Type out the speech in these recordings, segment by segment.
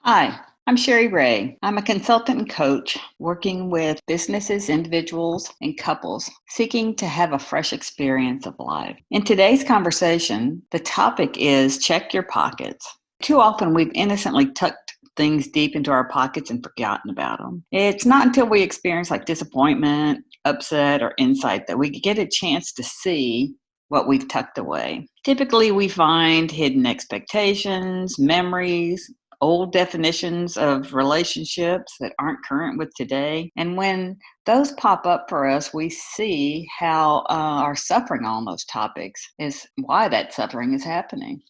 Hi, I'm Cherie Ray. I'm a consultant and coach working with businesses, individuals, and couples seeking to have a fresh experience of life. In today's conversation, the topic is check your pockets. Too often we've innocently tucked things deep into our pockets and forgotten about them. It's not until we experience like disappointment, upset, or insight that we get a chance to see what we've tucked away. Typically, we find hidden expectations, memories, old definitions of relationships that aren't current with today. And when those pop up for us, we see how our suffering on those topics is why that suffering is happening.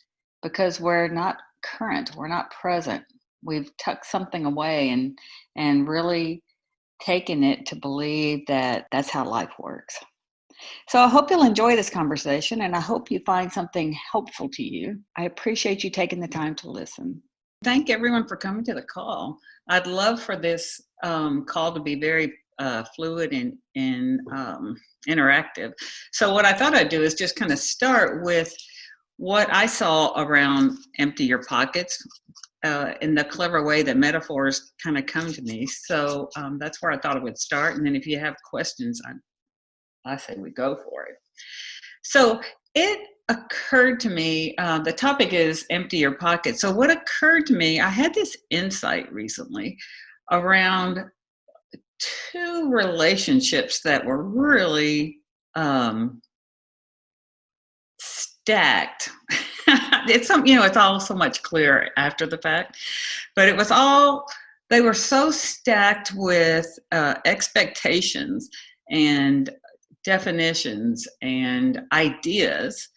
Because we're not current, we're not present. We've tucked something away and really taken it to believe that that's how life works. So I hope you'll enjoy this conversation and I hope you find something helpful to you. I appreciate you taking the time to listen. Thank everyone for coming to the call. I'd love for this call to be very fluid and interactive. So what I thought I'd do is just kind of start with what I saw around empty your pockets in the clever way that metaphors kind of come to me. So that's where I thought I would start. And then if you have questions, I say we go for it. So it occurred to me, the topic is empty your pocket. So what occurred to me, I had this insight recently around two relationships that were really stacked. It's it's all so much clearer after the fact, but they were so stacked with expectations and definitions and ideas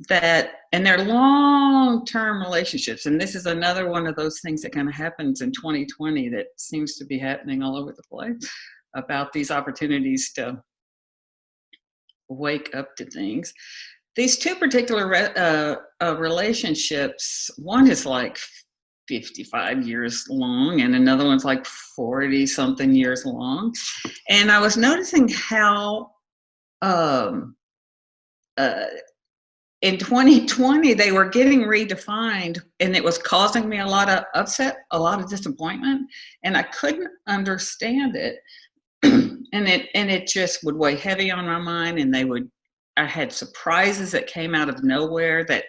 and they're long-term relationships. And this is another one of those things that kind of happens in 2020 that seems to be happening all over the place about these opportunities to wake up to things. These two particular relationships, one is like 55 years long and another one's like 40 something years long. And I was noticing how in 2020, they were getting redefined and it was causing me a lot of upset, a lot of disappointment, and I couldn't understand it. and it just would weigh heavy on my mind, and I had surprises that came out of nowhere that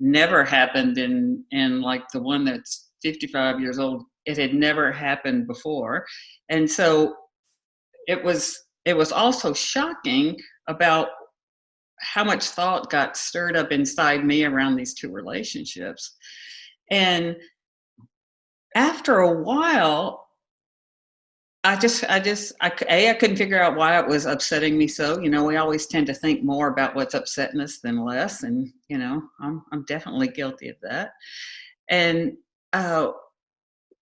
never happened in like the one that's 55 years old. It had never happened before. And so it was also shocking about how much thought got stirred up inside me around these two relationships. And after a while, I couldn't figure out why it was upsetting me so. We always tend to think more about what's upsetting us than less. And, I'm definitely guilty of that. And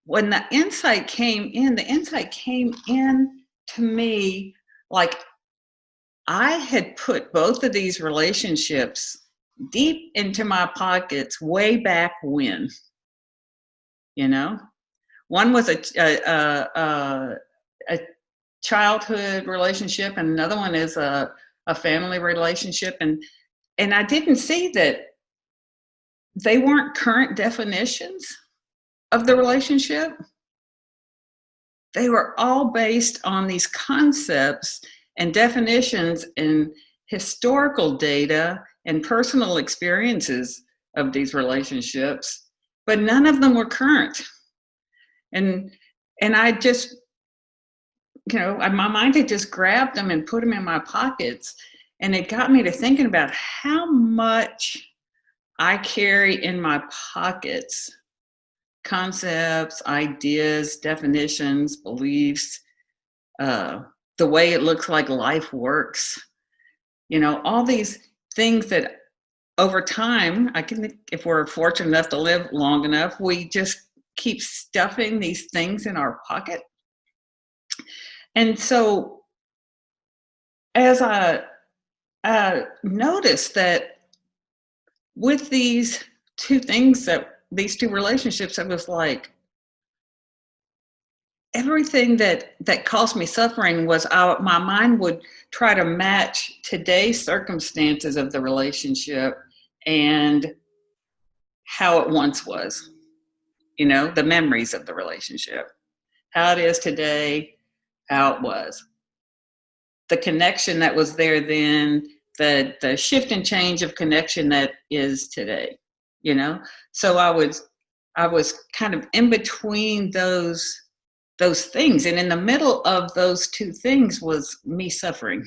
when the insight came in to me like I had put both of these relationships deep into my pockets way back when. One was a childhood relationship, and another one is a family relationship, and I didn't see that they weren't current definitions of the relationship. They were all based on these concepts and definitions and historical data and personal experiences of these relationships, but none of them were current. And I just, my mind had just grabbed them and put them in my pockets, and it got me to thinking about how much I carry in my pockets: concepts, ideas, definitions, beliefs, the way it looks like life works, all these things that over time, if we're fortunate enough to live long enough, we just keep stuffing these things in our pocket. And so as I noticed that with these two relationships, it was like, everything that caused me suffering was my mind would try to match today's circumstances of the relationship and how it once was. the memories of the relationship, how it is today, how it was, the connection that was there then, the shift and change of connection that is today, So I was kind of in between those things, and in the middle of those two things was me suffering,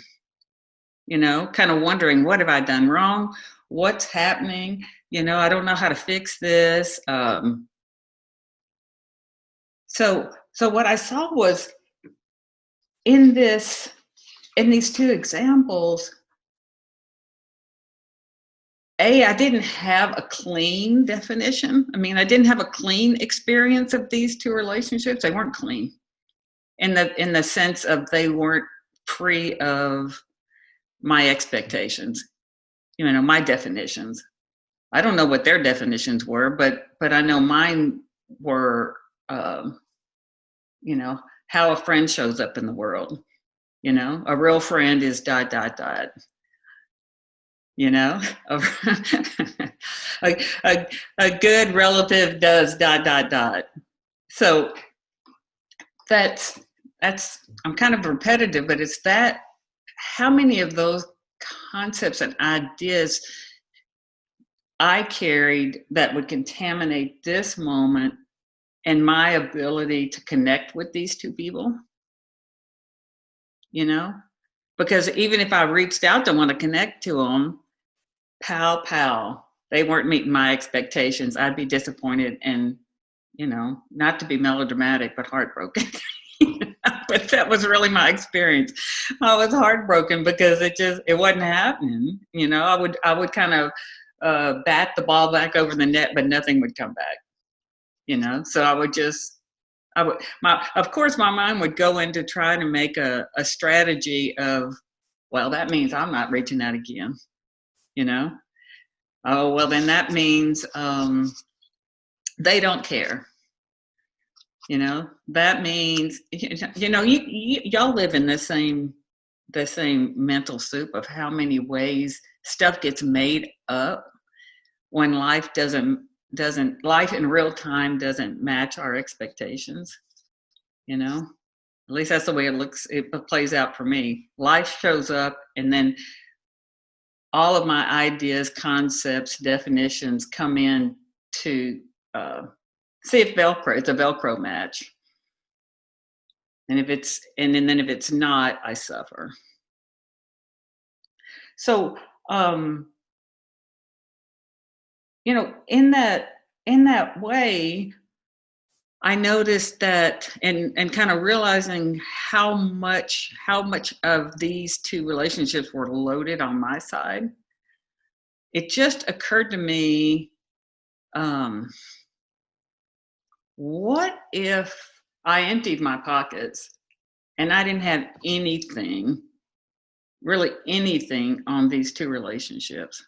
kind of wondering, what have I done wrong? What's happening? I don't know how to fix this. So what I saw was in these two examples, I didn't have a clean definition. I mean, I didn't have a clean experience of these two relationships. They weren't clean in the sense of they weren't free of my expectations, my definitions. I don't know what their definitions were, but I know mine were, how a friend shows up in the world. A real friend is ... you know a, a, a good relative does ... So that's I'm kind of repetitive, but it's that, how many of those concepts and ideas I carried that would contaminate this moment and my ability to connect with these two people, because even if I reached out to want to connect to them, pow, they weren't meeting my expectations. I'd be disappointed and, not to be melodramatic, but heartbroken. But that was really my experience. I was heartbroken because it wasn't happening. I would kind of bat the ball back over the net, but nothing would come back. So of course my mind would go into trying to make a strategy of, well, that means I'm not reaching out again. Oh, well, then that means they don't care. That means, y'all live in the same mental soup of how many ways stuff gets made up when life life in real time doesn't match our expectations. At least that's the way it plays out for me. Life shows up, and then all of my ideas, concepts, definitions come in to see if it's a Velcro match. And then if it's not, I suffer. So, in that way, I noticed that, and kind of realizing how much of these two relationships were loaded on my side. It just occurred to me, what if I emptied my pockets and I didn't have anything, really anything on these two relationships?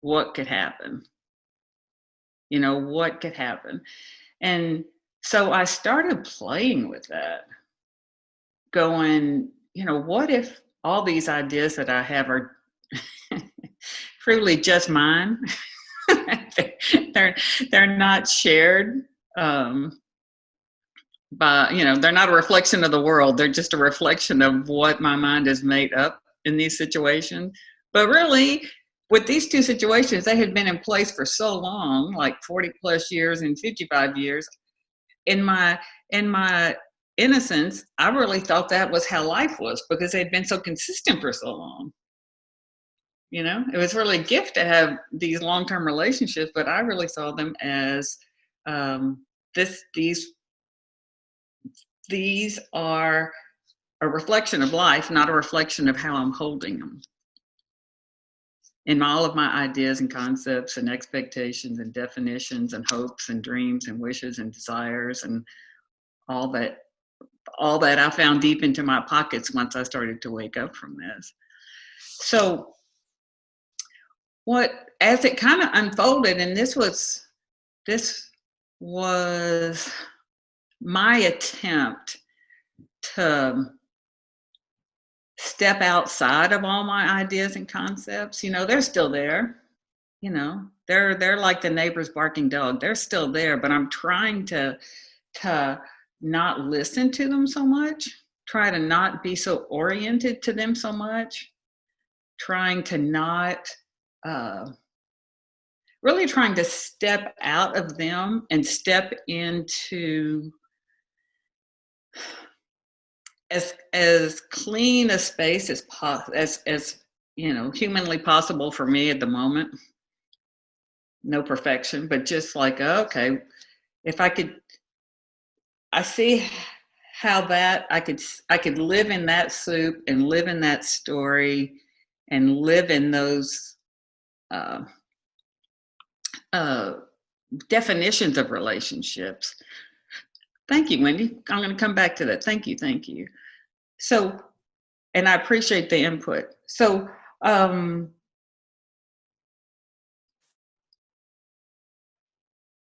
What could happen? What could happen? And so I started playing with that, going, what if all these ideas that I have are truly just mine? They're not shared they're not a reflection of the world. They're just a reflection of what my mind has made up in these situations. But really, with these two situations, they had been in place for so long, like 40 plus years and 55 years. In my innocence, I really thought that was how life was, because they'd been so consistent for so long. It was really a gift to have these long-term relationships, but I really saw them as these are a reflection of life, not a reflection of how I'm holding them. In all of my ideas and concepts and expectations and definitions and hopes and dreams and wishes and desires and all that I found deep into my pockets once I started to wake up from this. So as it kind of unfolded, and this was my attempt to step outside of all my ideas and concepts. They're still there. they're like the neighbor's barking dog. They're still there, but I'm trying to not listen to them so much, try to not be so oriented to them so much, trying to not really trying to step out of them and step into as clean a space as humanly possible for me at the moment. No perfection, but just like, okay, if I see how that I could live in that soup and live in that story and live in those uh, uh, definitions of relationships. Thank you, Wendy. I'm going to come back to that. Thank you. Thank you. So, and I appreciate the input. So,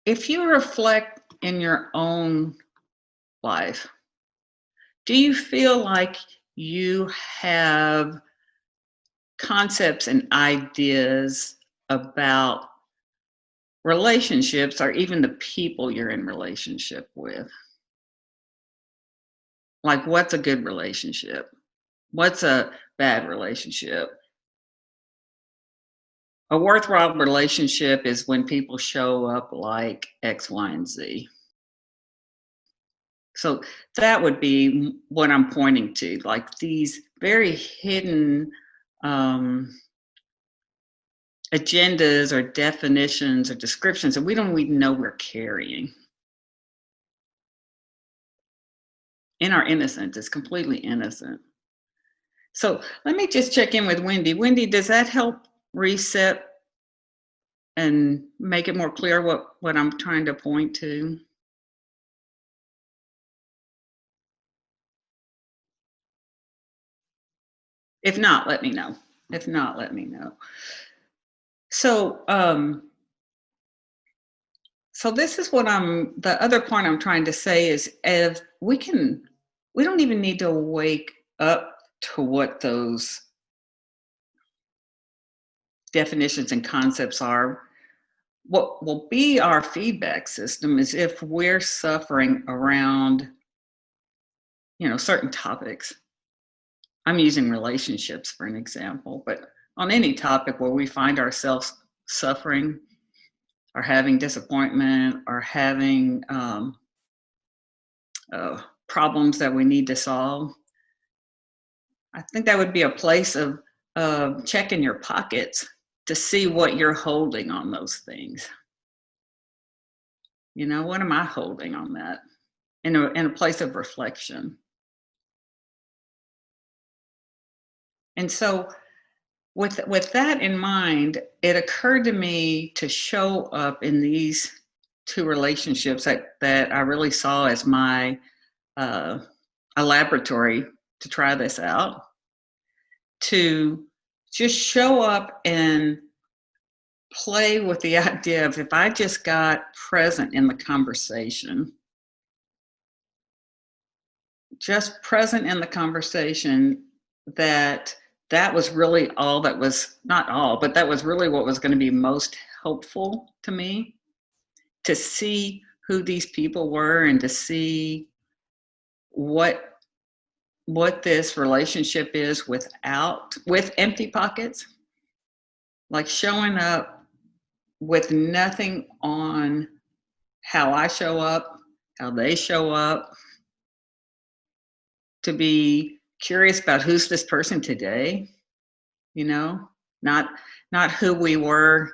if you reflect in your own life, do you feel like you have concepts and ideas about relationships or even the people you're in relationship with? Like, what's a good relationship? What's a bad relationship? A worthwhile relationship is when people show up like X, Y, and Z. So that would be what I'm pointing to, like these very hidden agendas or definitions or descriptions that we don't even know we're carrying. In our innocence, it's completely innocent. So let me just check in with Wendy. Wendy, does that help reset and make it more clear what I'm trying to point to? If not, let me know. If not, let me know. So, so this is the other point I'm trying to say is, if we don't even need to wake up to what those definitions and concepts are. What will be our feedback system is if we're suffering around, certain topics. I'm using relationships for an example, but on any topic where we find ourselves suffering or having disappointment or having problems that we need to solve, I think that would be a place of checking your pockets to see what you're holding on those things. What am I holding on that? In a place of reflection. And so with that in mind, it occurred to me to show up in these two relationships that I really saw as my a laboratory to try this out, to just show up and play with the idea of, if I just got present in the conversation, just present in the conversation, that was really all that was, not all, but that was really what was going to be most helpful to me, to see who these people were and to see what this relationship is with empty pockets, like showing up with nothing on how I show up, how they show up, to be curious about who's this person today, not who we were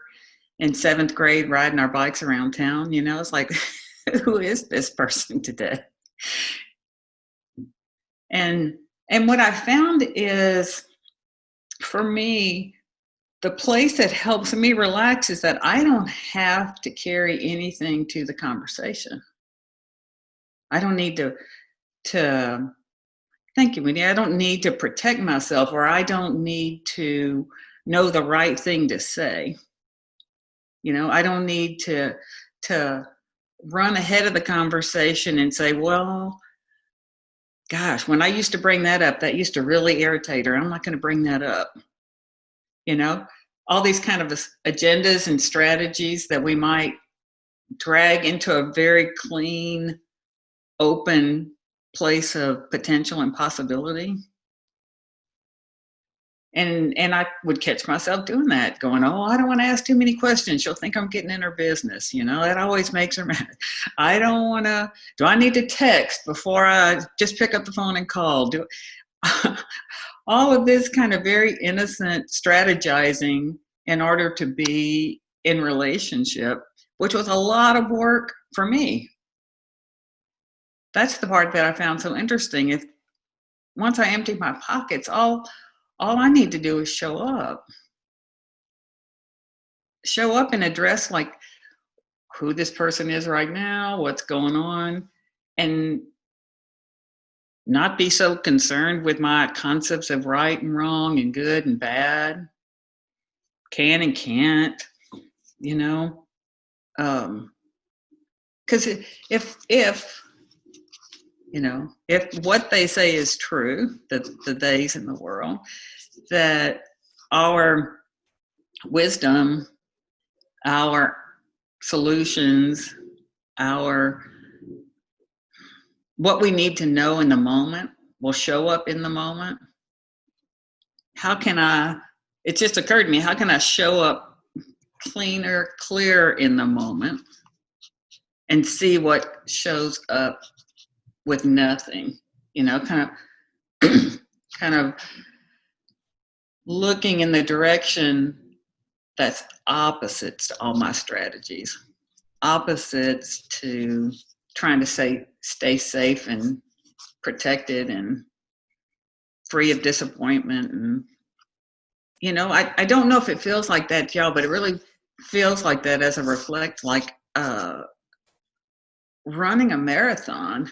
in 7th grade riding our bikes around town. It's like, who is this person today? And what I found is, for me, the place that helps me relax is that I don't have to carry anything to the conversation. I don't need to thank you, Wendy. I don't need to protect myself, or I don't need to know the right thing to say. I don't need to run ahead of the conversation and say, well, gosh, when I used to bring that up, that used to really irritate her. I'm not going to bring that up. all these kind of agendas and strategies that we might drag into a very clean, open place of potential and possibility. And I would catch myself doing that, going, oh, I don't want to ask too many questions. She'll think I'm getting in her business. That always makes her mad. I don't want to, do I need to text before I just pick up the phone and call? All of this kind of very innocent strategizing in order to be in relationship, which was a lot of work for me. That's the part that I found so interesting. Is once I emptied my pockets, all I need to do is show up and address like who this person is right now, what's going on, and not be so concerned with my concepts of right and wrong and good and bad, can and can't, because if what they say is true, the theys in the world, that our wisdom, our solutions, what we need to know in the moment will show up in the moment. It just occurred to me, how can I show up clearer in the moment and see what shows up with nothing, kind of looking in the direction that's opposites to all my strategies, opposites to trying to stay safe and protected and free of disappointment. And, I don't know if it feels like that, y'all, but it really feels like that as I reflect, like running a marathon,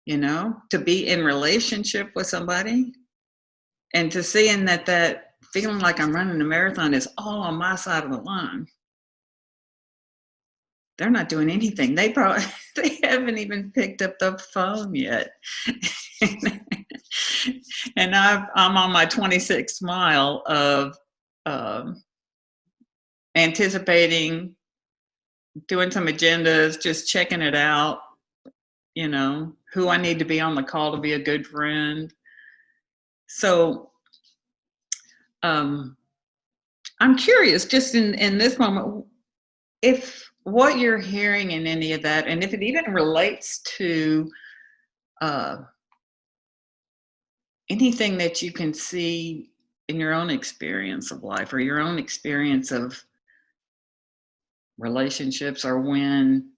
to be in relationship with somebody and to seeing that feeling like I'm running a marathon is all on my side of the line. They're not doing anything. They haven't even picked up the phone yet. And I'm on my 26th mile of anticipating, doing some agendas, just checking it out, who I need to be on the call to be a good friend. So I'm curious, just in this moment, if what you're hearing in any of that, and if it even relates to anything that you can see in your own experience of life or your own experience of relationships, or when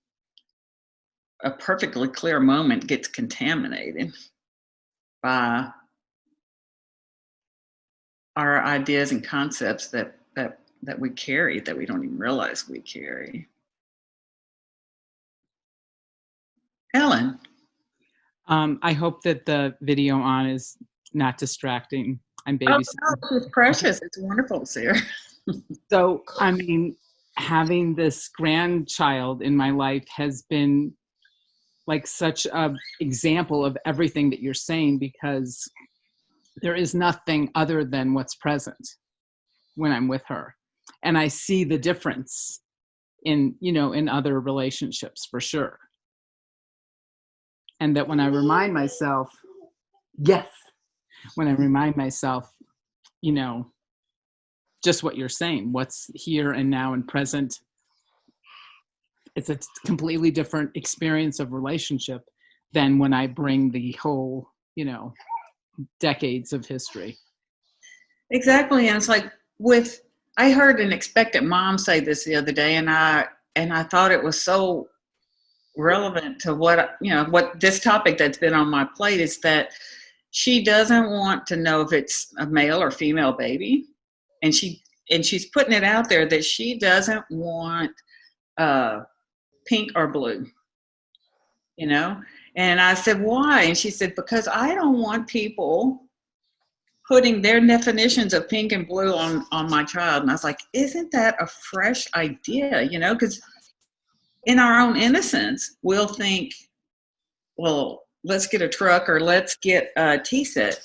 a perfectly clear moment gets contaminated by our ideas and concepts that we carry, that we don't even realize we carry. Ellen. I hope that the video on is not distracting. I'm babysitting. Oh, no, it's precious. It's wonderful, Sarah. So, having this grandchild in my life has been like such an example of everything that you're saying, because there is nothing other than what's present when I'm with her. And I see the difference in other relationships for sure. And that when I remind myself, just what you're saying, what's here and now and present, it's a completely different experience of relationship than when I bring the whole, decades of history. Exactly. And it's like I heard an expectant mom say this the other day, and I thought it was so relevant to what this topic that's been on my plate is, that she doesn't want to know if it's a male or female baby. And she's putting it out there that she doesn't want pink or blue, And I said, why? And she said, because I don't want people putting their definitions of pink and blue on my child. And I was like, isn't that a fresh idea? Because in our own innocence, we'll think, well, let's get a truck or let's get a tea set,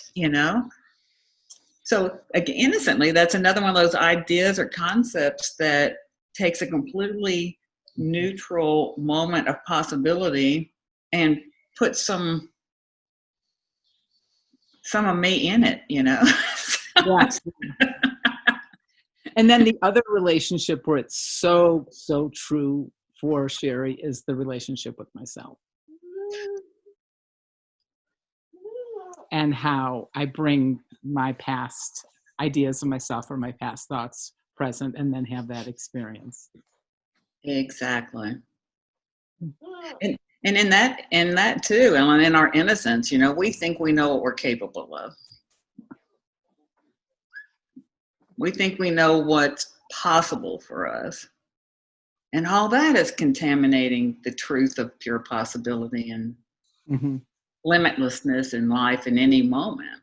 So again, innocently, that's another one of those ideas or concepts that takes a completely neutral moment of possibility and puts some of me in it, you know. Yes. And then the other relationship where it's so true for Cherie is the relationship with myself. And how I bring my past ideas of myself or my past thoughts present and then have that experience. Exactly. And in that too, Ellen, in our innocence, you know, we think we know what we're capable of. We think we know what's possible for us. And all that is contaminating the truth of pure possibility and limitlessness in life in any moment.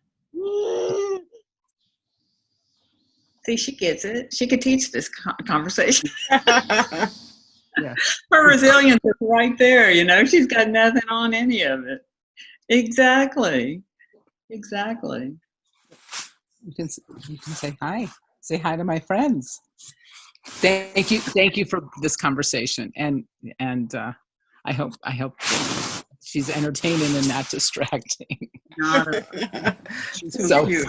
See, she gets it. She could teach this conversation. Yeah. Her resilience is right there, you know. She's got nothing on any of it. Exactly. Exactly. You can say hi. Say hi to my friends. Thank you for this conversation, and I hope she's entertaining and not distracting. She's so cute.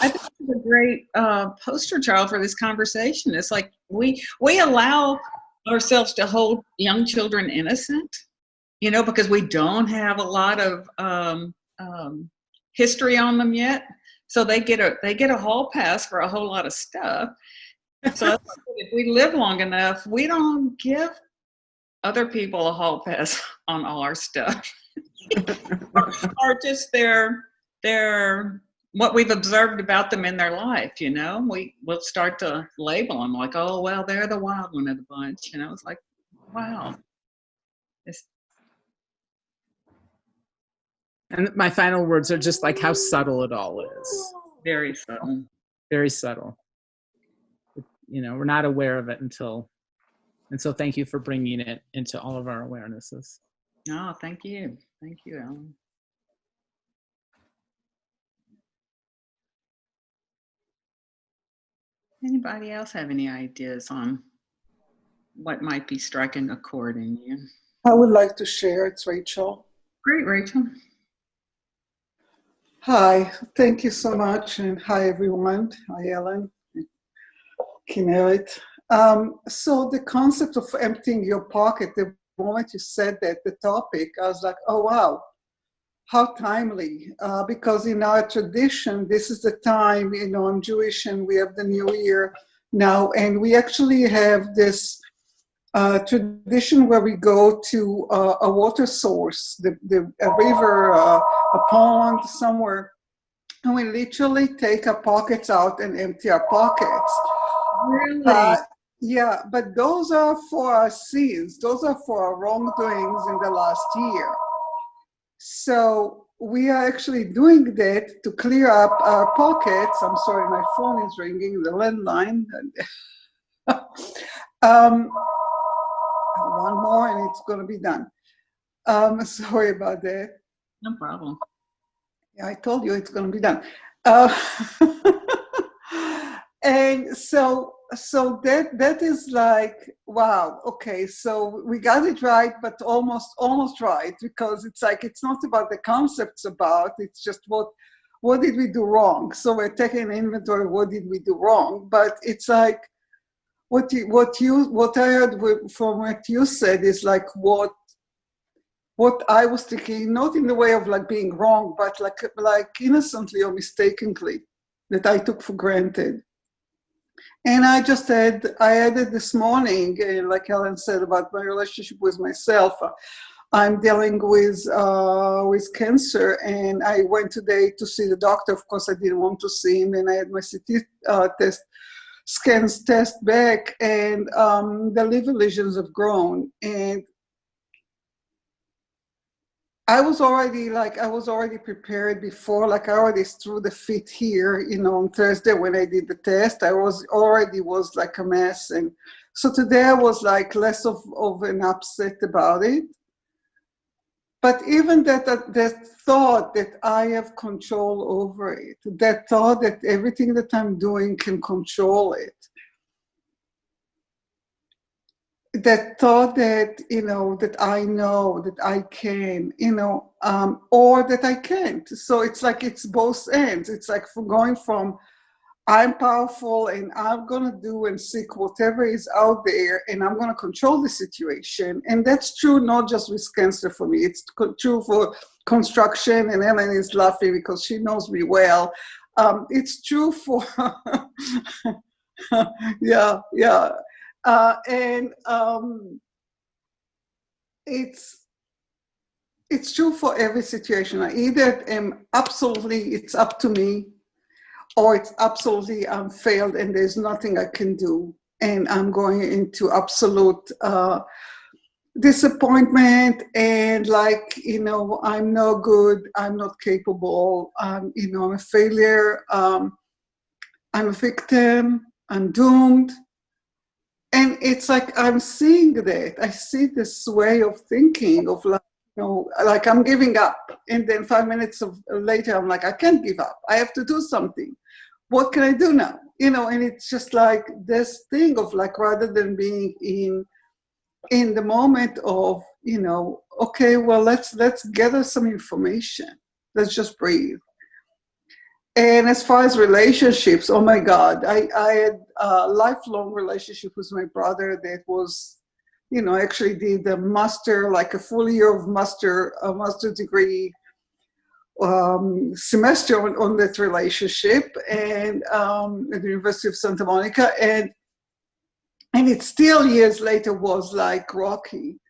I think it's a great poster child for this conversation. It's like we allow ourselves to hold young children innocent, you know, because we don't have a lot of history on them yet. So they get a hall pass for a whole lot of stuff. So if we live long enough, we don't give other people a hall pass on all our stuff, or just their what we've observed about them in their life. You know, we'll start to label them like, oh well, they're the wild one of the bunch. You know, it's like, wow. And my final words are just like how subtle it all is. Very subtle. Very subtle. You know, we're not aware of it until thank you for bringing it into all of our awarenesses. Oh, thank you. Thank you, Ellen. Anybody else have any ideas on what might be striking a chord in you? I would like to share. It's Rachel. Great, Rachel. Hi, thank you so much. And hi, everyone. Hi, Ellen. Kinneret. So the concept of emptying your pocket, the moment you said that, the topic, I was like, oh, wow, how timely. Because in our tradition, this is the time, you know, I'm Jewish and we have the New Year now, and we actually have this tradition where we go to a water source, a river, a pond, somewhere, and we literally take our pockets out and empty our pockets. Really? Yeah, but those are for our sins. Those are for our wrongdoings in the last year. So we are actually doing that to clear up our pockets. I'm sorry, my phone is ringing, the landline. One more and it's going to be done. Sorry about that. No problem. Yeah, I told you it's going to be done. And so that is like, wow, okay, so we got it right, but almost right, because it's like, it's not about the concepts about, it's just what did we do wrong? So we're taking an inventory, what did we do wrong? But it's like, what I heard from what you said is like what I was thinking, not in the way of like being wrong, but like innocently or mistakenly, that I took for granted. And I added this morning, like Helen said, about my relationship with myself. I'm dealing with cancer, and I went today to see the doctor. Of course, I didn't want to see him, and I had my CT scans test back, and the liver lesions have grown. And I was already prepared before, like I already threw the fit here, you know, on Thursday when I did the test. I was like a mess. And so today I was like less of an upset about it. But even that thought that I have control over it, that thought that everything that I'm doing can control it, that thought that, that I know, that I can, or that I can't. So it's like it's both ends. It's like going from I'm powerful and I'm going to do and seek whatever is out there and I'm going to control the situation. And that's true not just with cancer for me. It's true for construction, and Ellen is laughing because she knows me well. It's true for, yeah. And it's true for every situation. I either am absolutely, it's up to me, or it's absolutely I'm failed and there's nothing I can do. And I'm going into absolute disappointment and I'm no good, I'm not capable, I'm a failure, I'm a victim, I'm doomed. And it's like I'm seeing that. I see this way of thinking of like I'm giving up. And then 5 minutes later, I'm like, I can't give up. I have to do something. What can I do now? And it's just like this thing of like, rather than being in the moment of, okay, well, let's gather some information. Let's just breathe. And as far as relationships, oh my God, I had a lifelong relationship with my brother that was, actually did the master, like a full year of master degree semester on that relationship, and at the University of Santa Monica, and it still years later was like rocky,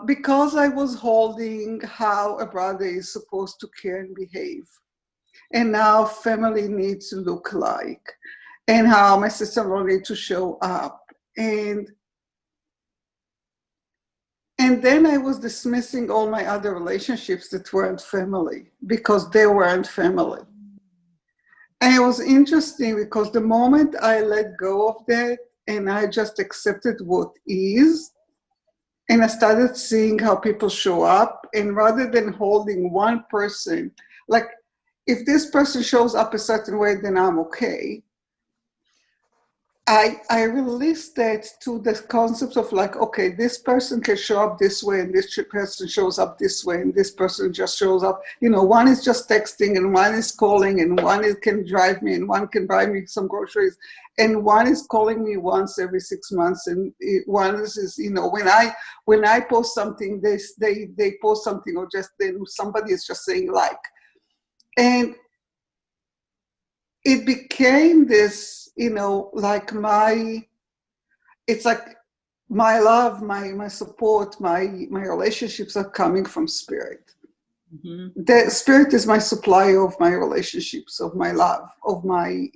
because I was holding how a brother is supposed to care and behave, and now family needs to look like, and how my sister-in-law needs to show up, and then I was dismissing all my other relationships that weren't family because they weren't family. And it was interesting because the moment I let go of that and I just accepted what is, and I started seeing how people show up, and rather than holding one person, like if this person shows up a certain way, then I'm okay. I released that to the concept of like, okay, this person can show up this way and this person shows up this way and this person just shows up. One is just texting and one is calling and one can drive me and one can buy me some groceries and one is calling me once every 6 months and one is when I post something, they post something, or just then somebody is just saying like. And it became this, like it's like my love, my support, my relationships are coming from spirit. Mm-hmm. The spirit is my supplier of my relationships, of my love, of my,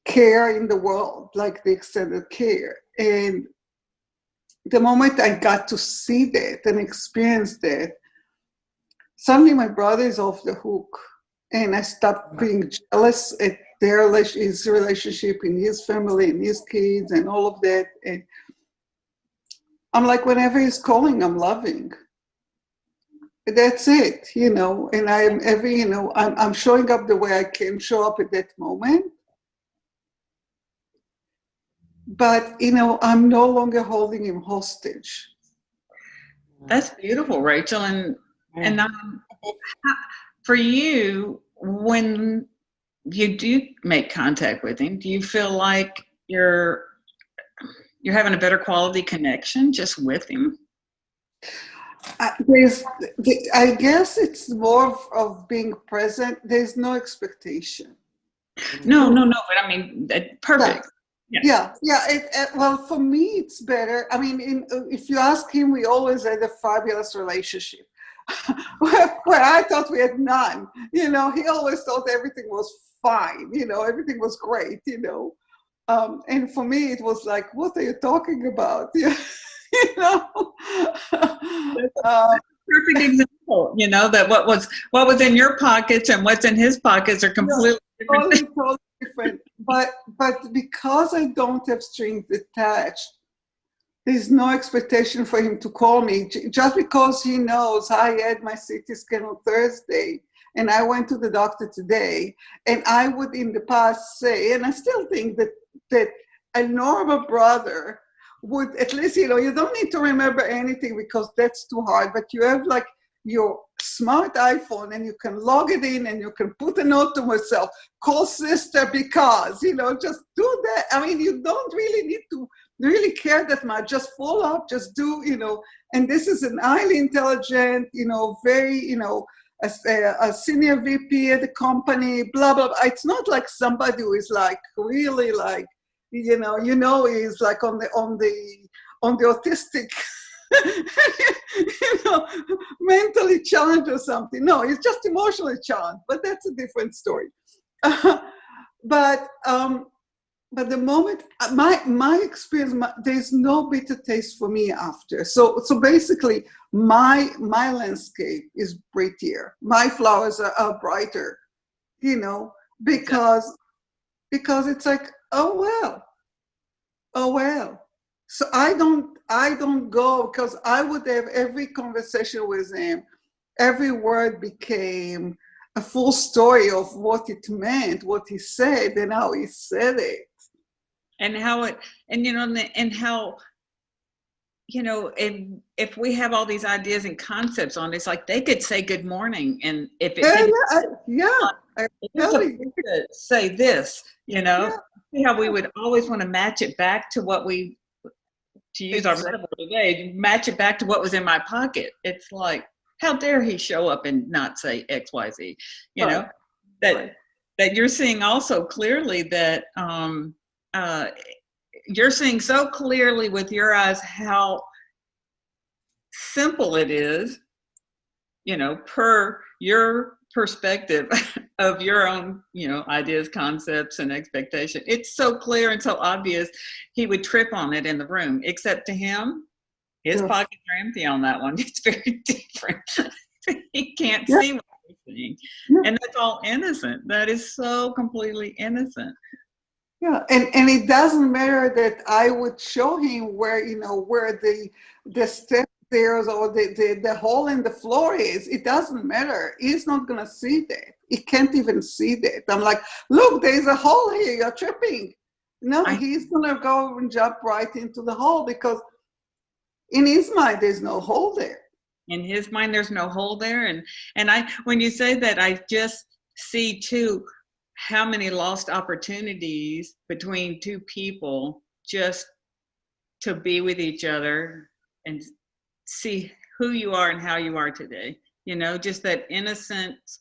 care in the world, like the extended care. And the moment I got to see that and experience that, suddenly my brother is off the hook. And I stopped being jealous at his relationship, in his family, and his kids, and all of that. And I'm like, whenever he's calling, I'm loving. That's it, And I'm showing up the way I can show up at that moment. But I'm no longer holding him hostage. That's beautiful, Rachel. And for you, when you do make contact with him, do you feel like you're having a better quality connection just with him? I guess it's more of being present. There's no expectation. No. But I mean, perfect. Yeah. Well, for me, it's better. I mean, if you ask him, we always had a fabulous relationship. where I thought we had none. He always thought everything was fine. Everything was great. And for me, it was like, what are you talking about? Perfect example. That what was in your pockets and what's in his pockets are completely different. Totally different. But because I don't have strings attached, there's no expectation for him to call me just because he knows I had my CT scan on Thursday and I went to the doctor today. And I would in the past say, and I still think that a normal brother would at least, you don't need to remember anything because that's too hard, but you have like your smart iPhone and you can log it in and you can put a note to myself, call sister because, just do that. I mean, you don't really need to really care that much. Just follow up, just do, and this is an highly intelligent, very, a senior VP at the company, blah, blah, blah. It's not like somebody who is like really like, is like on the autistic, mentally challenged or something. No, he's just emotionally challenged, but that's a different story. But the moment my experience, there's no bitter taste for me after. So basically, my landscape is prettier. My flowers are brighter, because it's like, oh well. So I don't go because I would have every conversation with him. Every word became a full story of what it meant, what he said, and how he said it. And how it, and how, if we have all these ideas and concepts on it's like they could say good morning, and if it say this, see how we would always want to match it back to what we, to use our metaphor today, match it back to what was in my pocket. It's like, how dare he show up and not say X, Y, Z, that you're seeing also clearly that, you're seeing so clearly with your eyes how simple it is, per your perspective of your own, ideas, concepts, and expectation. It's so clear and so obvious he would trip on it in the room, except to him, his pockets are empty on that one. It's very different. He can't see what you're seeing. And that's all innocent. That is so completely innocent. Yeah, and it doesn't matter that I would show him where, where the step stairs or the hole in the floor is. It doesn't matter. He's not going to see that. He can't even see that. I'm like, look, there's a hole here. You're tripping. No, he's going to go and jump right into the hole because in his mind, there's no hole there. In his mind, there's no hole there. And when you say that, I just see too, how many lost opportunities between two people just to be with each other and see who you are and how you are today. Just that innocence,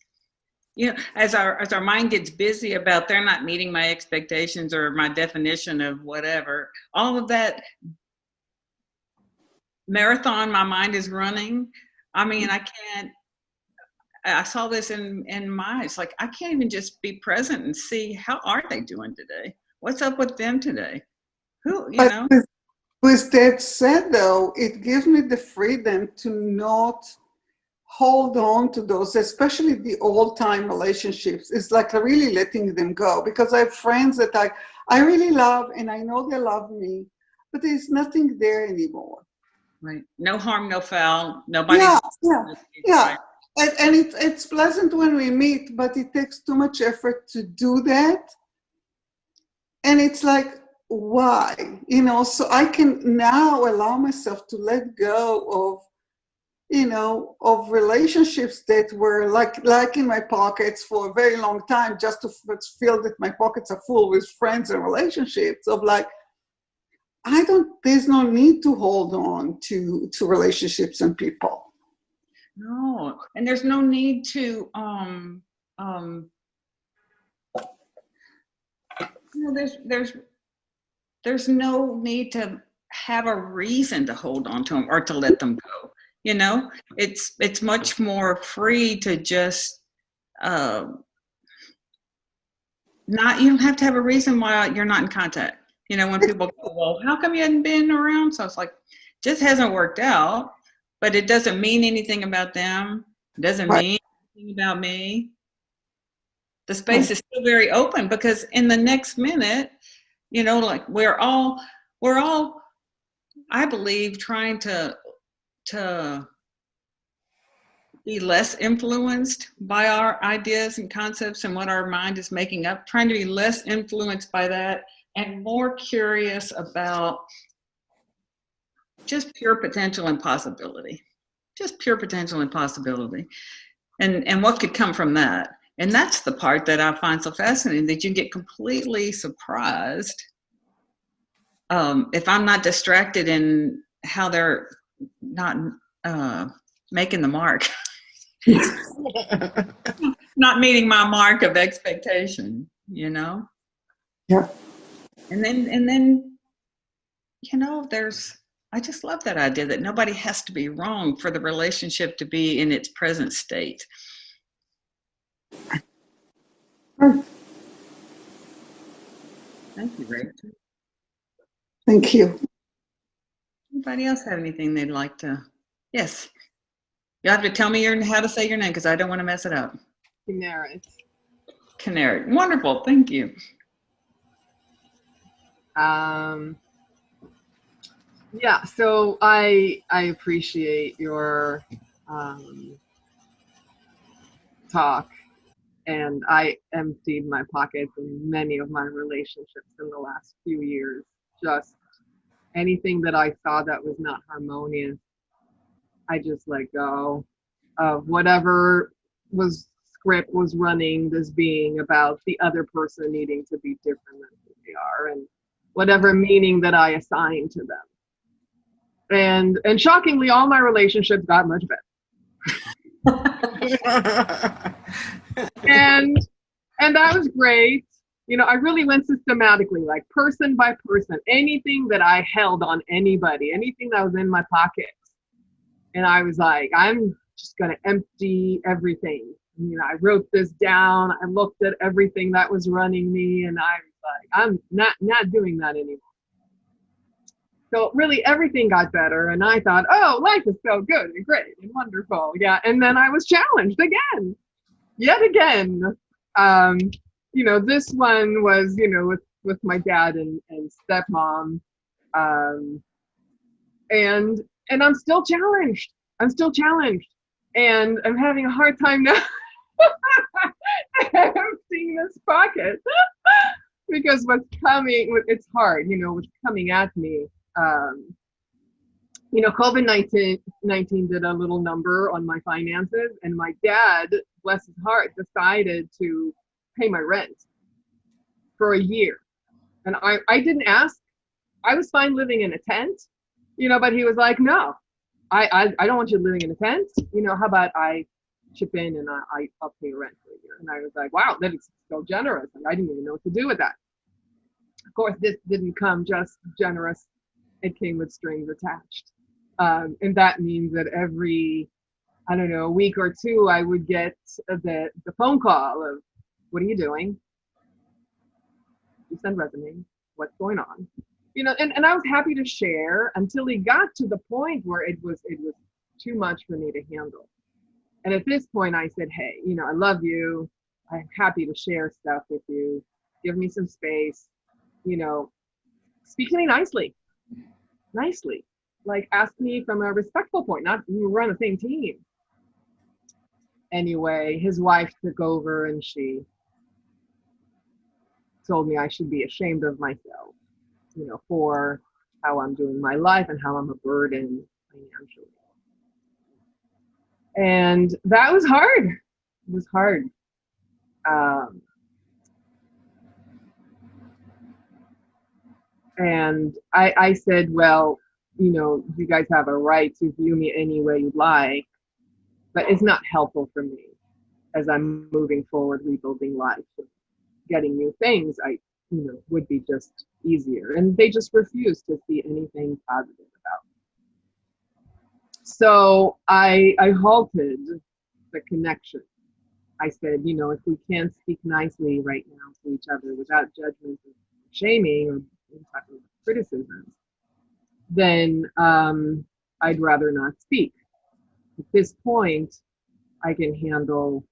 as our mind gets busy about they're not meeting my expectations or my definition of whatever, all of that marathon my mind is running. I mean, I saw this in my, it's like, I can't even just be present and see how are they doing today? What's up with them today? With that said, though, it gives me the freedom to not hold on to those, especially the old-time relationships. It's like really letting them go because I have friends that I really love and I know they love me, but there's nothing there anymore. Right. No harm, no foul. Nobody. Yeah. And it's pleasant when we meet, but it takes too much effort to do that. And it's like, why? So I can now allow myself to let go of relationships that were like in my pockets for a very long time, just to feel that my pockets are full with friends and relationships of like, there's no need to hold on to relationships and people. No, and there's no need to, there's no need to have a reason to hold on to them or to let them go. It's much more free to just, you don't have to have a reason why you're not in contact. When people go, well, how come you hadn't been around? So it's like, just hasn't worked out. But it doesn't mean anything about them. It doesn't mean anything about me. The space is still very open because in the next minute, like we're all I believe trying to be less influenced by our ideas and concepts and what our mind is making up, trying to be less influenced by that and more curious about just pure potential and possibility. Just pure potential and possibility. And what could come from that. And that's the part that I find so fascinating, that you get completely surprised if I'm not distracted in how they're not making the mark. Not meeting my mark of expectation, you know? Yeah. And then, you know, I just love that idea that nobody has to be wrong for the relationship to be in its present state. Thank you, Rachel. Thank you. Anybody else have anything they'd like to? Yes. You have to tell me how to say your name because I don't want to mess it up. Canary. Wonderful. Thank you. Yeah, so I appreciate your talk, and I emptied my pockets in many of my relationships in the last few years. Just anything that I saw that was not harmonious, I just let go of whatever script was running this being about the other person needing to be different than who they are, and whatever meaning that I assigned to them. And shockingly, all my relationships got much better. and that was great. You know, I really went systematically, like person by person, anything that I held on anybody, anything that was in my pocket. And I was like, I'm just going to empty everything. You know, I wrote this down. I looked at everything that was running me, and I was like, I'm not doing that anymore. So really everything got better, and I thought, oh, life is so good and great and wonderful. Yeah. And then I was challenged again, yet again. You know, this one was, you know, with my dad and stepmom. And I'm still challenged. And I'm having a hard time now emptying this pocket because what's coming, it's hard, you know, what's coming at me. You know, COVID-19 did a little number on my finances, and my dad, bless his heart, decided to pay my rent for a year. And I didn't ask. I was fine living in a tent, you know, but he was like, no, I don't want you living in a tent. You know, how about I chip in and I'll pay your rent for a year. And I was like, wow, that is so generous. And I didn't even know what to do with that. Of course, this didn't come just generous. It came with strings attached. And that means that every, I don't know, a week or two, I would get the phone call of, what are you doing? You send resumes. What's going on? You know, and I was happy to share until it got to the point where it was too much for me to handle. And at this point, I said, hey, you know, I love you. I'm happy to share stuff with you. Give me some space. You know, speak to me nicely. Like, ask me from a respectful point, not we're on the same team. Anyway, his wife took over, and she told me I should be ashamed of myself, you know, for how I'm doing my life and how I'm a burden financially. And that was hard. It was hard. And I said, well, you know, you guys have a right to view me any way you'd like, but it's not helpful for me as I'm moving forward, rebuilding life, getting new things. You know, would be just easier. And they just refused to see anything positive about it. So I halted the connection. I said, you know, if we can't speak nicely right now to each other without judgment or shaming or talking about criticisms, then I'd rather not speak. At this point, I can handle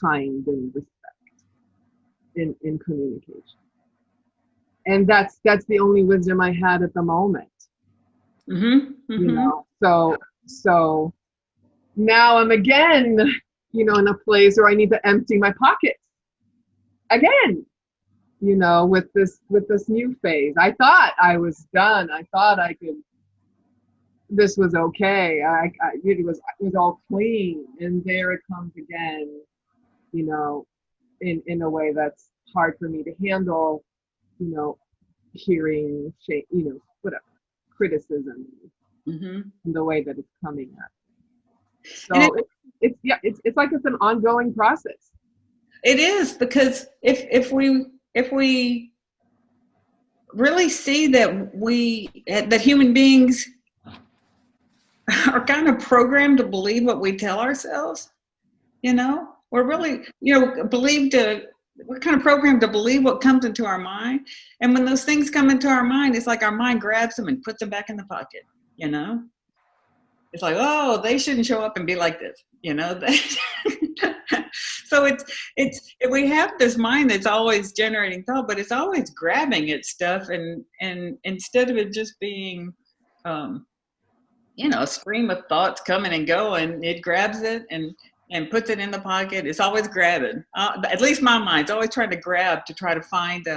kind and respect in communication. And that's the only wisdom I had at the moment. Mm-hmm. you Mm-hmm. know. So now I'm again, in a place where I need to empty my pockets again, with this new phase. I thought I was done. I thought I could. This was okay. It was all clean, and there it comes again. You know, in a way that's hard for me to handle. You know, hearing, whatever criticism, Mm-hmm. in the way that it's coming at. And So it's like it's an ongoing process. it is, because if we really see that human beings are kind of programmed to believe what we tell ourselves, we're really, we're kind of programmed to believe what comes into our mind. And when those things come into our mind, it's like our mind grabs them and puts them back in the pocket, it's like, oh, they shouldn't show up and be like this, So we have this mind that's always generating thought, but it's always grabbing at stuff, and instead of it just being a stream of thoughts coming and going, it grabs it and puts it in the pocket. It's always grabbing. At least my mind's always trying to grab to try to find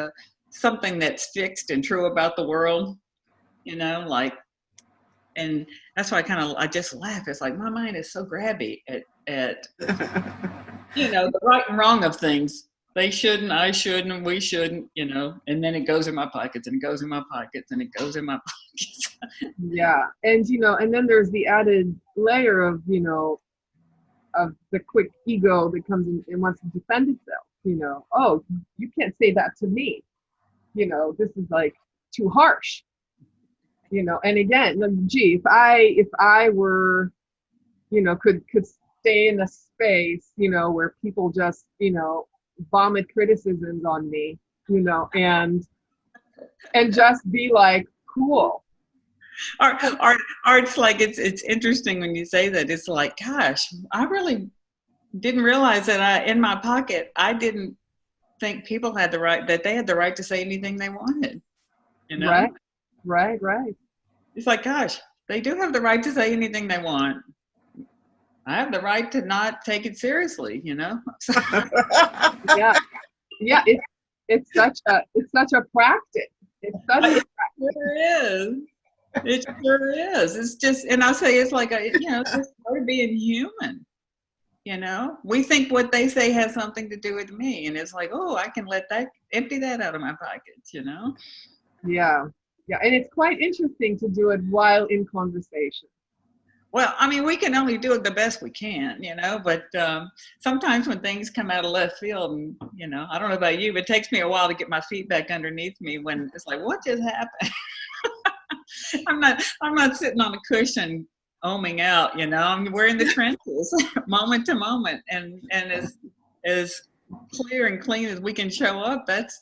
something that's fixed and true about the world, like. And that's why I just laugh. It's like my mind is so grabby at the right and wrong of things. They shouldn't, I shouldn't, we shouldn't, and then it goes in my pockets, and it goes in my pockets, and it goes in my pockets. Yeah. And then there's the added layer of the quick ego that comes in and wants to defend itself. Oh, you can't say that to me. This is like too harsh. And again, gee, if I were, could stay in a space, where people just, vomit criticisms on me, and just be like, cool. Or it's like, it's interesting when you say that. It's like, gosh, I really didn't realize that in my pocket, I didn't think people had that they had the right to say anything they wanted. Right. It's like, gosh, they do have the right to say anything they want. I have the right to not take it seriously, Yeah. It's such a practice. It's such a It sure is. It sure is. It's just, and I'll say, it's like it's just part of being human. We think what they say has something to do with me, and it's like, oh, I can empty that out of my pockets. Yeah. And it's quite interesting to do it while in conversation. Well, I mean, we can only do it the best we can, but sometimes when things come out of left field, and, I don't know about you, but it takes me a while to get my feet back underneath me when it's like, what just happened? I'm not sitting on a cushion oming out, we're in the trenches moment to moment, and as clear and clean as we can show up, that's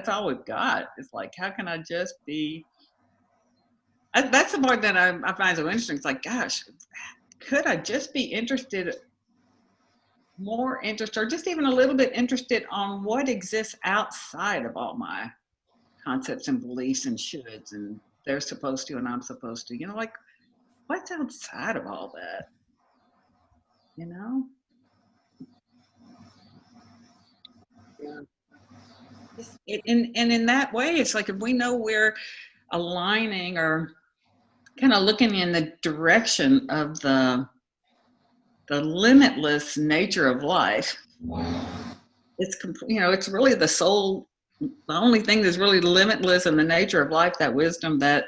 all we've got. It's like, how can I just be. That's the part that I find so interesting. It's like, gosh, could I just be more interested, or just even a little bit interested on what exists outside of all my concepts and beliefs and shoulds and they're supposed to and I'm supposed to, like, what's outside of all that, Yeah. And in that way, it's like, if we know we're aligning or kind of looking in the direction of the limitless nature of life, it's really the soul. The only thing that's really limitless in the nature of life, that wisdom, that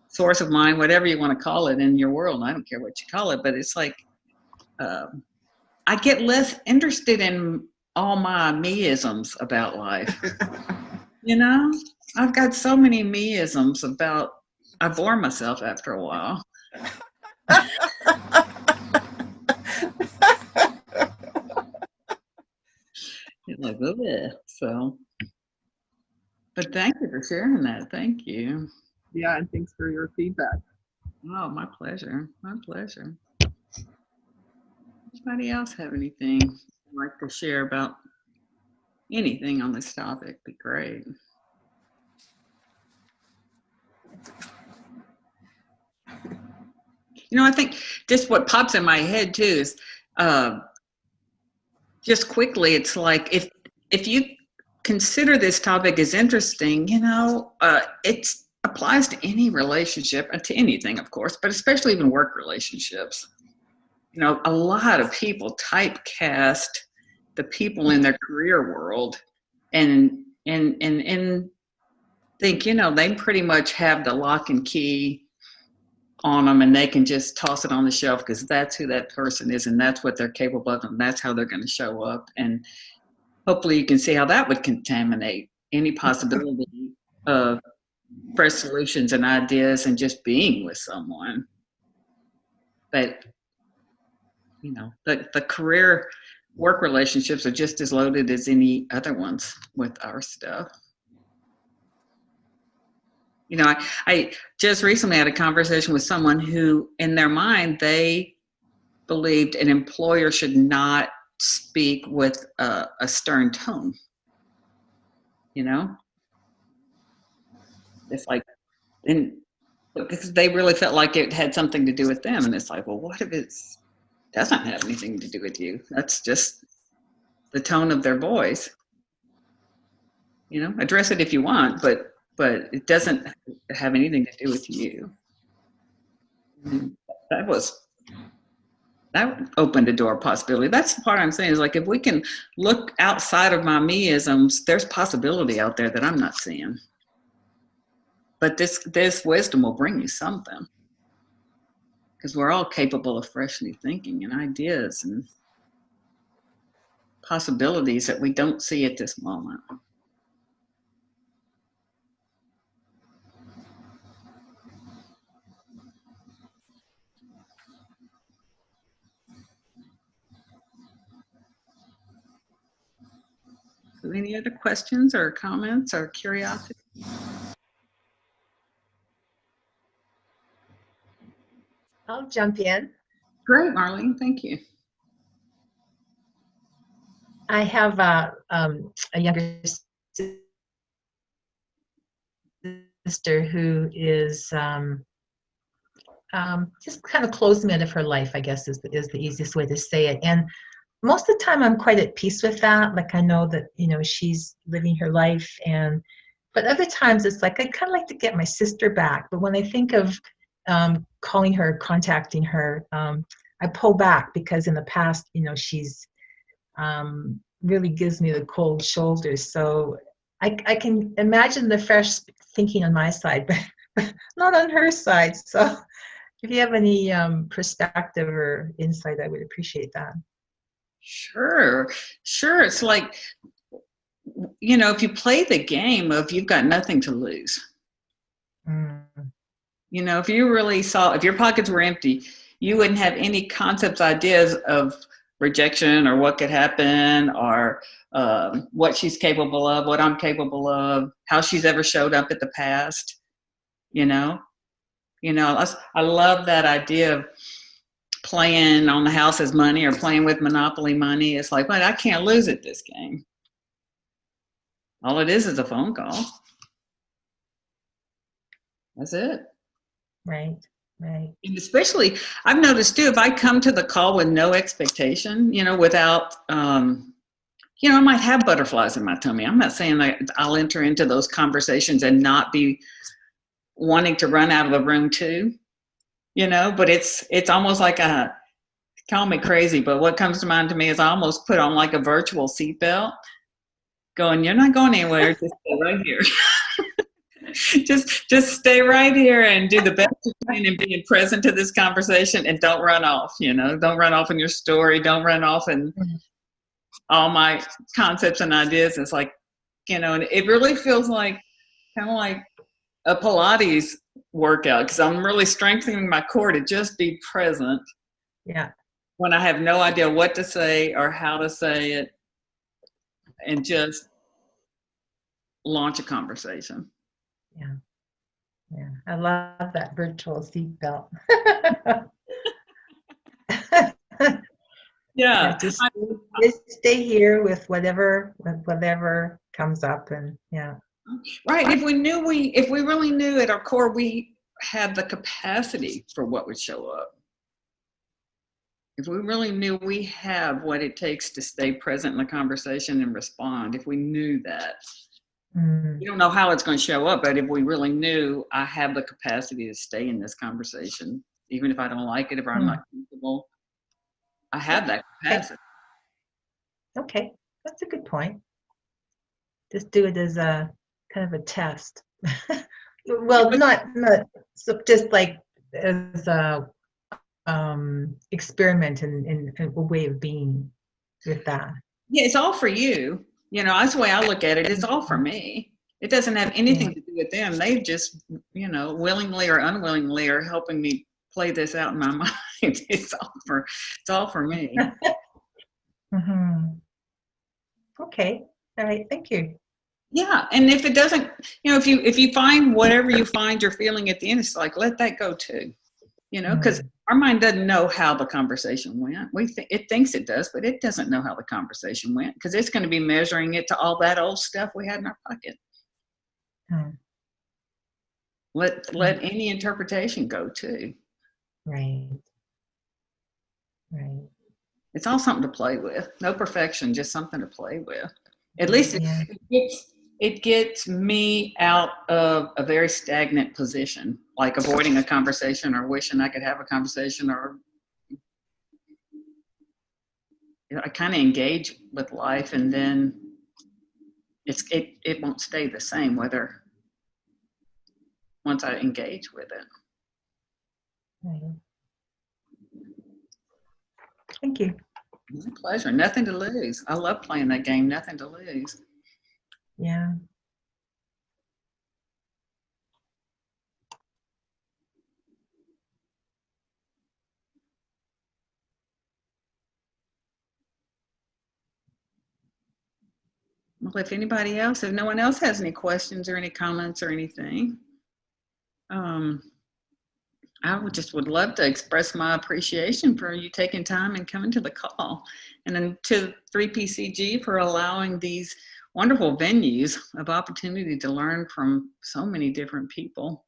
source of mind, whatever you want to call it in your world. I don't care what you call it, but it's like, I get less interested in all my me-isms about life. I've got so many me-isms about, I bore myself after a while. Like, oh, so. But thank you for sharing that. Thank you. Yeah, and thanks for your feedback. Oh, my pleasure. My pleasure. Anybody else have anything they'd like to share about anything on this topic? Be great. I think just what pops in my head too is just quickly, it's like if you consider this topic as interesting, it applies to any relationship and to anything, of course, but especially even work relationships. A lot of people typecast the people in their career world and think, they pretty much have the lock and key on them and they can just toss it on the shelf because that's who that person is and that's what they're capable of and that's how they're going to show up. And hopefully you can see how that would contaminate any possibility of fresh solutions and ideas and just being with someone. But, the career work relationships are just as loaded as any other ones with our stuff. I just recently had a conversation with someone who, in their mind, they believed an employer should not speak with a stern tone. It's like, and because they really felt like it had something to do with them. And it's like, well, what if it doesn't have anything to do with you? That's just the tone of their voice. Address it if you want, but it doesn't have anything to do with you. And that opened a door of possibility. That's the part I'm saying is like, if we can look outside of my me-isms, there's possibility out there that I'm not seeing. But this wisdom will bring you something, because we're all capable of freshly thinking and ideas and possibilities that we don't see at this moment. So any other questions or comments or curiosity? I'll jump in. Great, Marlene. Thank you. I have a younger sister who is just kind of closed mid of her life, I guess is the easiest way to say it. And most of the time I'm quite at peace with that. Like I know that, she's living her life, but other times it's like, I'd kind of like to get my sister back. But when I think of calling her, contacting her, I pull back because in the past, she's really gives me the cold shoulders. So I can imagine the fresh thinking on my side, but not on her side. So if you have any perspective or insight, I would appreciate that. Sure. It's like, if you play the game of you've got nothing to lose. If you really saw, if your pockets were empty, you wouldn't have any concepts, ideas of rejection or what could happen or what she's capable of, what I'm capable of, how she's ever showed up at the past. I love that idea of playing on the house as money or playing with Monopoly money. It's like, well, I can't lose at this game. All it is a phone call. That's it. Right. And especially, I've noticed too, if I come to the call with no expectation, without, I might have butterflies in my tummy. I'm not saying that I'll enter into those conversations and not be wanting to run out of the room too, but it's almost like call me crazy, but what comes to mind to me is I almost put on like a virtual seatbelt going, you're not going anywhere, just stay right here. just stay right here and do the best you can in being present to this conversation, and don't run off, don't run off in your story, don't run off in all my concepts and ideas. It's like, and it really feels like kind of like a Pilates workout, because I'm really strengthening my core to just be present. Yeah. When I have no idea what to say or how to say it, and just launch a conversation. Yeah. I love that virtual seatbelt. Yeah. Just stay here with whatever comes up, and Right. If we really knew at our core we had the capacity for what would show up. If we really knew we have what it takes to stay present in the conversation and respond, if we knew that, we don't know how it's going to show up, but if we really knew I have the capacity to stay in this conversation, even if I don't like it, if I'm not comfortable, I have that capacity. Okay, that's a good point. Just do it as a kind of a test. Well, not so just like as a experiment in a way of being with that. Yeah, it's all for you. You know, that's the way I look at it. It's all for me. It doesn't have anything to do with them. They just, you know, willingly or unwillingly are helping me play this out in my mind. It's all for me. Okay. All right. Thank you. Yeah, and if it doesn't, you know, if you find whatever you find you're feeling at the end, it's like let that go too. You know, because our mind doesn't know how the conversation went. It thinks it does, but it doesn't know how the conversation went because it's going to be measuring it to all that old stuff we had in our pocket. Let any interpretation go too. Right. It's all something to play with. No perfection, just something to play with. At least it gets me out of a very stagnant position, like avoiding a conversation or wishing I could have a conversation, or you know, I kind of engage with life, and then it won't stay the same whether once I engage with it. Thank you. My pleasure. Nothing to lose. I love playing that game. Nothing to lose. Yeah. Well, if no one else has any questions or any comments or anything, I would love to express my appreciation for you taking time and coming to the call, and then to 3PCG for allowing these wonderful venues of opportunity to learn from so many different people,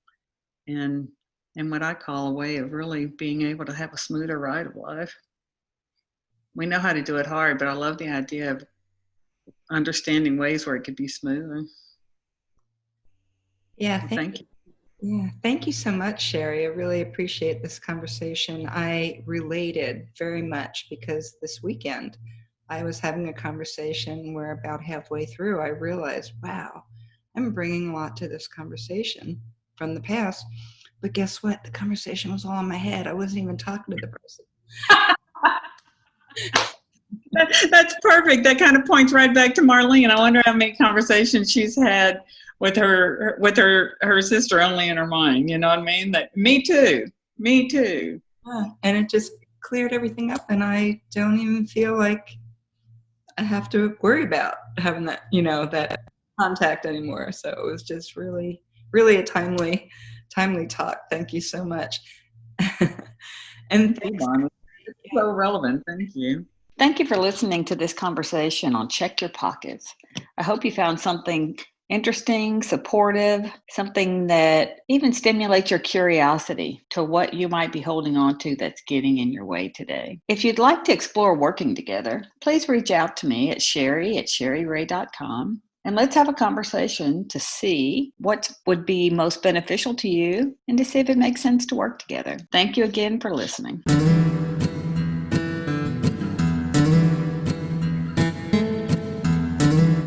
and what I call a way of really being able to have a smoother ride of life. We know how to do it hard, but I love the idea of understanding ways where it could be smoother. Yeah, well, thank you. Yeah, thank you so much, Cherie. I really appreciate this conversation. I related very much because this weekend I was having a conversation where about halfway through I realized, wow, I'm bringing a lot to this conversation from the past. But guess what? The conversation was all in my head. I wasn't even talking to the person. That's perfect. That kind of points right back to Marlene. I wonder how many conversations she's had with her sister only in her mind. You know what I mean? Me too. Yeah, and it just cleared everything up, and I don't even feel like I have to worry about having that, that contact anymore. So it was just really, really a timely talk. Thank you so much. And thanks. So relevant. Thank you. Thank you for listening to this conversation on Check Your Pockets. I hope you found something interesting, supportive, something that even stimulates your curiosity to what you might be holding on to that's getting in your way today. If you'd like to explore working together, please reach out to me at Cherie@CherieRay.com. And let's have a conversation to see what would be most beneficial to you and to see if it makes sense to work together. Thank you again for listening.